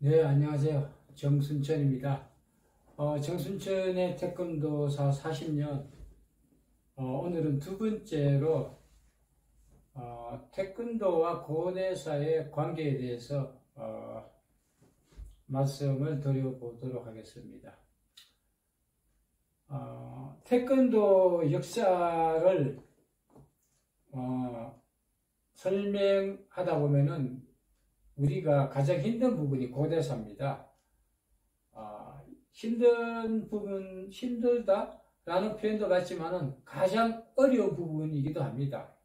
네, 안녕하세요. 정순천입니다. 정순천의 태권도사 40년. 오늘은 두 번째로 태권도와 고대사의 관계에 대해서 말씀을 드려보도록 하겠습니다. 태권도 역사를 설명하다 보면은 우리가 가장 힘든 부분이 고대사입니다. 힘든 부분, 힘들다라는 표현도 같지만은 가장 어려운 부분이기도 합니다.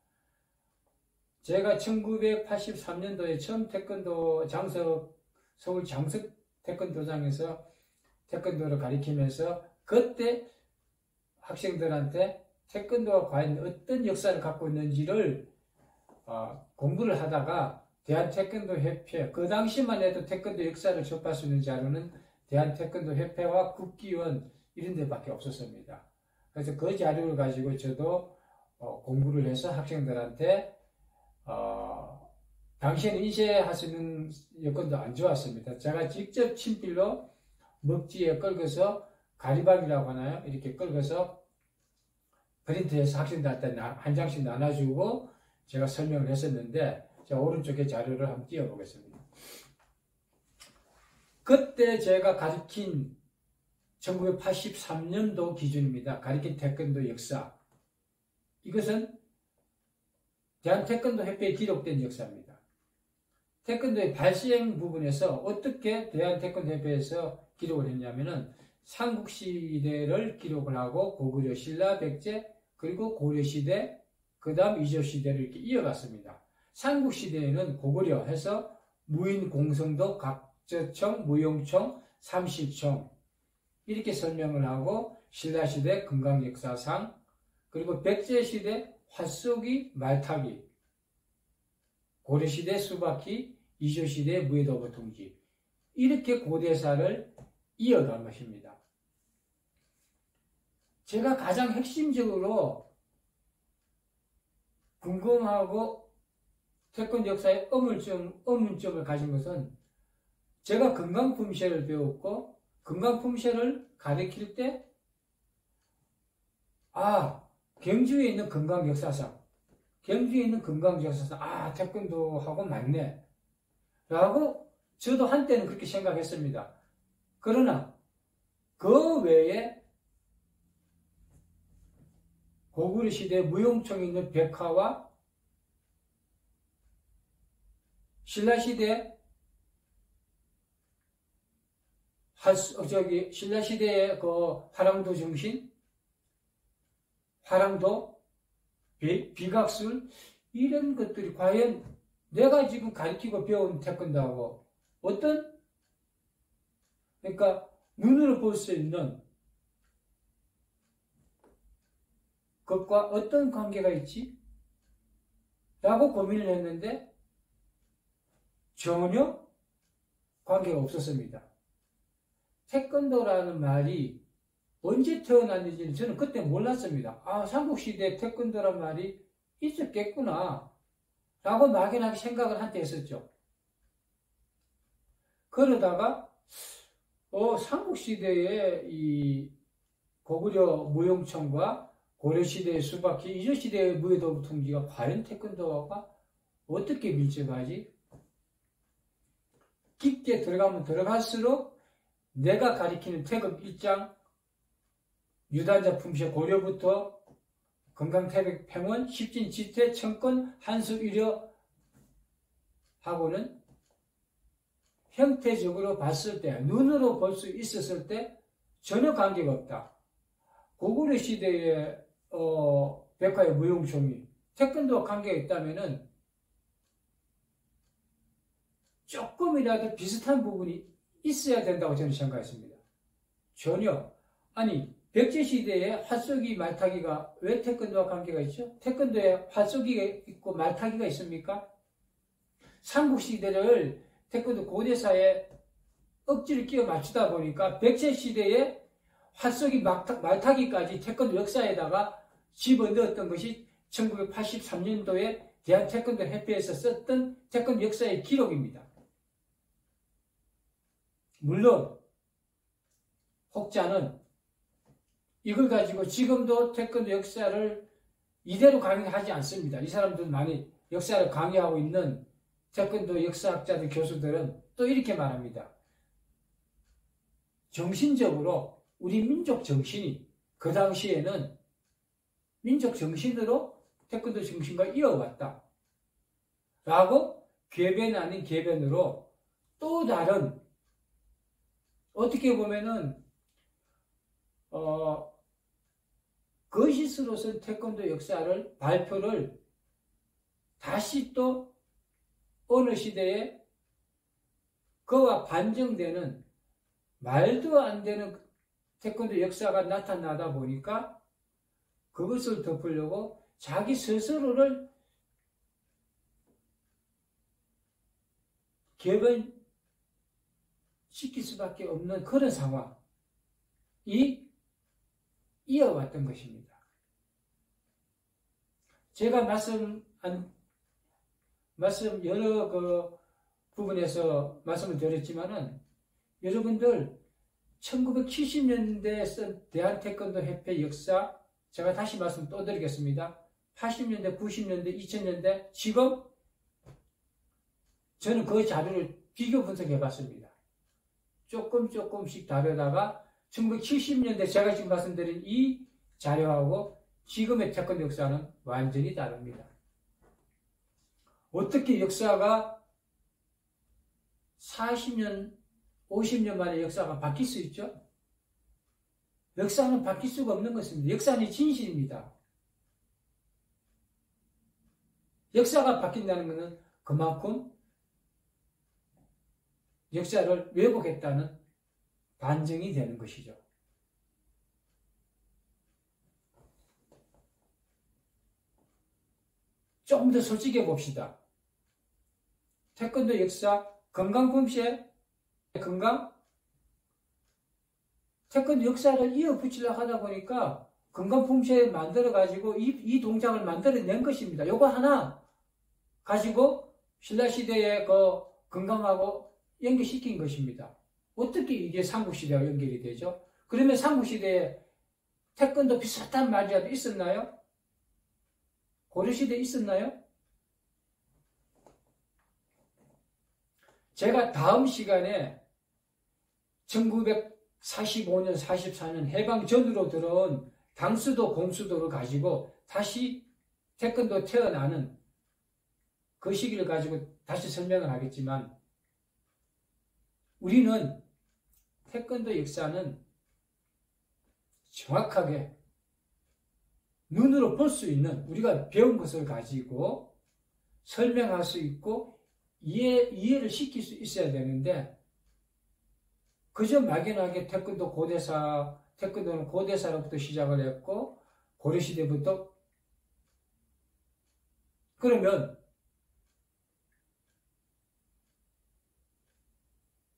제가 1983년도에 처음 태권도 서울 장석 태권도장에서 태권도를 가리키면서 그때 학생들한테 태권도가 과연 어떤 역사를 갖고 있는지를 공부를 하다가 대한태권도협회, 그 당시만 해도 태권도 역사를 접할 수 있는 자료는 대한태권도협회와 국기원 이런 데밖에 없었습니다. 그래서 그 자료를 가지고 저도 공부를 해서 학생들한테 당시에는 인쇄할 수 있는 여건도 안 좋았습니다. 제가 직접 친필로 먹지에 끌고서 가리박이라고 하나요? 이렇게 끌고서 프린트해서 학생들한테 한 장씩 나눠주고 제가 설명을 했었는데, 자, 오른쪽에 자료를 한번 띄워보겠습니다. 그때 제가 가르친 1983년도 기준입니다. 가르친 태권도 역사. 이것은 대한태권도협회에 기록된 역사입니다. 태권도의 발생 부분에서 어떻게 대한태권도협회에서 기록을 했냐면은 삼국시대를 기록을 하고 고구려, 신라, 백제, 그리고 고려시대, 그 다음 이조시대를 이렇게 이어갔습니다. 삼국시대에는 고구려 해서 무인공성도, 각저청, 무용총, 삼실총 이렇게 설명을 하고, 신라시대 금강역사상, 그리고 백제시대 화쏘기, 말타기, 고려시대 수바키, 이조시대 무예도보통지 이렇게 고대사를 이어간 것입니다. 제가 가장 핵심적으로 궁금하고 태권도 역사의 의문점을 가진 것은, 제가 금강품쉐를 배웠고 금강품쉐를 가르칠 때 경주에 있는 금강역사상, 태권도하고 맞네 라고 저도 한때는 그렇게 생각했습니다. 그러나 그 외에 고구려 시대 무용총이 있는 백화와 신라시대 신라시대의 그 화랑도 정신, 화랑도, 비각술 이런 것들이 과연 내가 지금 가르치고 배운 태권도하고 그러니까 눈으로 볼 수 있는 것과 어떤 관계가 있지? 라고 고민을 했는데 전혀 관계가 없었습니다. 태권도라는 말이 언제 태어났는지는 저는 그때 몰랐습니다. 삼국시대에 태권도란 말이 있었겠구나 라고 막연하게 생각을 한때 했었죠. 그러다가 삼국시대에 이 고구려 무용총과 고려시대의 수바키, 이조시대의 무예도통지가 과연 태권도가 어떻게 밀접하지? 깊게 들어가면 들어갈수록 내가 가리키는 태극 1장, 유단자 품쉐 고려부터 건강태백 팽원, 십진지태, 청권, 한수유려 하고는 형태적으로 봤을 때, 눈으로 볼 수 있었을 때 전혀 관계가 없다. 고구려 시대의 백화의 무용총이 태권도와 관계가 있다면은 조금이라도 비슷한 부분이 있어야 된다고 저는 생각했습니다. 전혀. 백제시대에 화쏘기, 말타기가 왜 태권도와 관계가 있죠? 태권도에 화쏘기가 있고 말타기가 있습니까? 삼국시대를 태권도 고대사에 억지를 끼워 맞추다 보니까 백제시대에 화쏘기, 말타기까지 태권도 역사에다가 집어넣었던 것이 1983년도에 대한태권도협회에서 썼던 태권도 역사의 기록입니다. 물론 혹자는 이걸 가지고 지금도 태권도 역사를 이대로 강의하지 않습니다. 이 사람들 많이 역사를 강의하고 있는 태권도 역사학자들, 교수들은 또 이렇게 말합니다. 정신적으로 우리 민족 정신이 그 당시에는 민족 정신으로 태권도 정신과 이어왔다. 라고 궤변 아닌 궤변으로 또 다른, 어떻게 보면은 거시스로서 태권도 역사를 발표를 다시 또 어느 시대에 그와 반정되는 말도 안 되는 태권도 역사가 나타나다 보니까 그것을 덮으려고 자기 스스로를 개변시킬 수밖에 없는 그런 상황이 이어왔던 것입니다. 제가 여러 부분에서 말씀을 드렸지만은 여러분들 1970년대에 쓴 대한태권도협회 역사, 제가 다시 말씀 또 드리겠습니다. 80년대, 90년대, 2000년대, 지금 저는 그 자료를 비교 분석해 봤습니다. 조금씩 다르다가 1970년대 제가 지금 말씀드린 이 자료하고 지금의 태권도 역사는 완전히 다릅니다. 어떻게 역사가 40년, 50년 만에 역사가 바뀔 수 있죠? 역사는 바뀔 수가 없는 것입니다. 역사는 진실입니다. 역사가 바뀐다는 것은 그만큼 역사를 왜곡했다는 반증이 되는 것이죠. 조금 더 솔직해 봅시다. 태권도 역사, 건강품시의 건강? 태권도 역사를 이어붙이려고 하다 보니까 건강품시에 만들어가지고 이 동작을 만들어낸 것입니다. 요거 하나 가지고 신라시대의 그 건강하고 연결시킨 것입니다. 어떻게 이게 삼국시대와 연결이 되죠? 그러면 삼국시대에 태권도 비슷한 말이라도 있었나요? 고려시대에 있었나요? 제가 다음 시간에 1945년, 44년 해방 전으로 들어온 당수도, 공수도를 가지고 다시 태권도 태어나는 그 시기를 가지고 다시 설명을 하겠지만 우리는 태권도 역사는 정확하게 눈으로 볼 수 있는 우리가 배운 것을 가지고 설명할 수 있고 이해를 시킬 수 있어야 되는데 그저 막연하게 태권도는 고대사로부터 시작을 했고 고려시대부터 그러면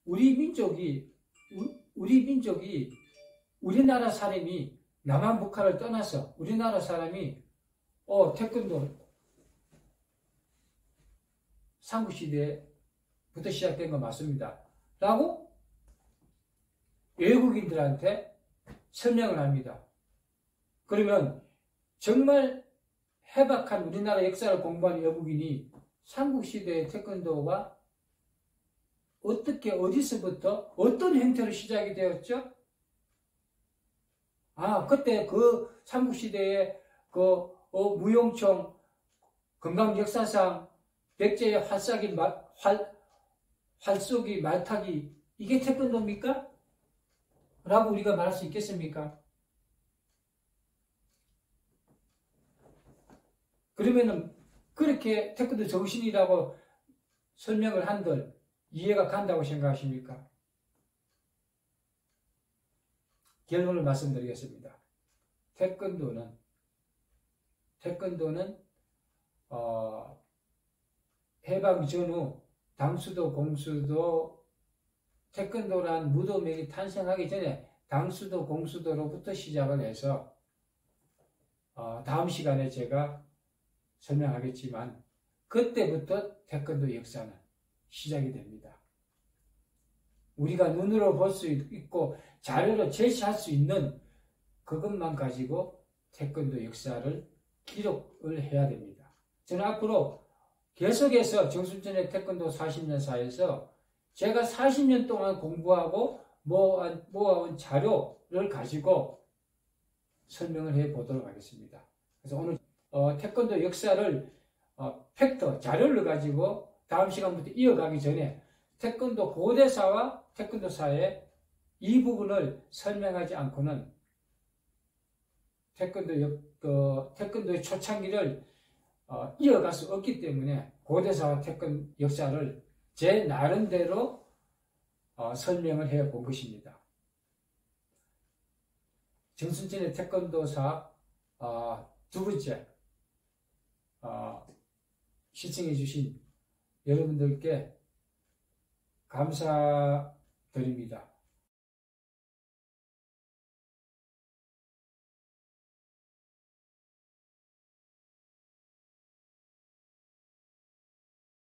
우리 민족이 우리나라 사람이 남한 북한을 떠나서 우리나라 사람이 태권도 삼국시대부터 시작된 거 맞습니다. 라고 외국인들한테 설명을 합니다. 그러면 정말 해박한 우리나라 역사를 공부한 외국인이 삼국시대의 태권도가 어떻게 어디서부터 어떤 형태로 시작이 되었죠? 그때 그 삼국시대의 무용총 건강 역사상 백제의 활쏘기 말타기 이게 태권도입니까? 라고 우리가 말할 수 있겠습니까? 그러면은 그렇게 태권도 정신이라고 설명을 한들 이해가 간다고 생각하십니까? 결론을 말씀드리겠습니다. 태권도는 해방 전후 당수도 공수도 태권도란 무도맥이 탄생하기 전에 당수도 공수도로부터 시작을 해서 다음 시간에 제가 설명하겠지만 그때부터 태권도 역사는 시작이 됩니다. 우리가 눈으로 볼 수 있고 자료로 제시할 수 있는 그것만 가지고 태권도 역사를 기록을 해야 됩니다. 저는 앞으로 계속해서 정순천의 태권도 40년사에서 제가 40년 동안 공부하고 모아온 자료를 가지고 설명을 해 보도록 하겠습니다. 그래서 오늘 태권도 역사를 팩터, 자료를 가지고 다음 시간부터 이어가기 전에 태권도 고대사와 태권도사의 이 부분을 설명하지 않고는 태권도의 초창기를 이어갈 수 없기 때문에 고대사와 태권도 역사를 제 나름대로 설명을 해 본 것입니다. 정순천의 태권도사 두 번째 시청해 주신 여러분들께 감사드립니다.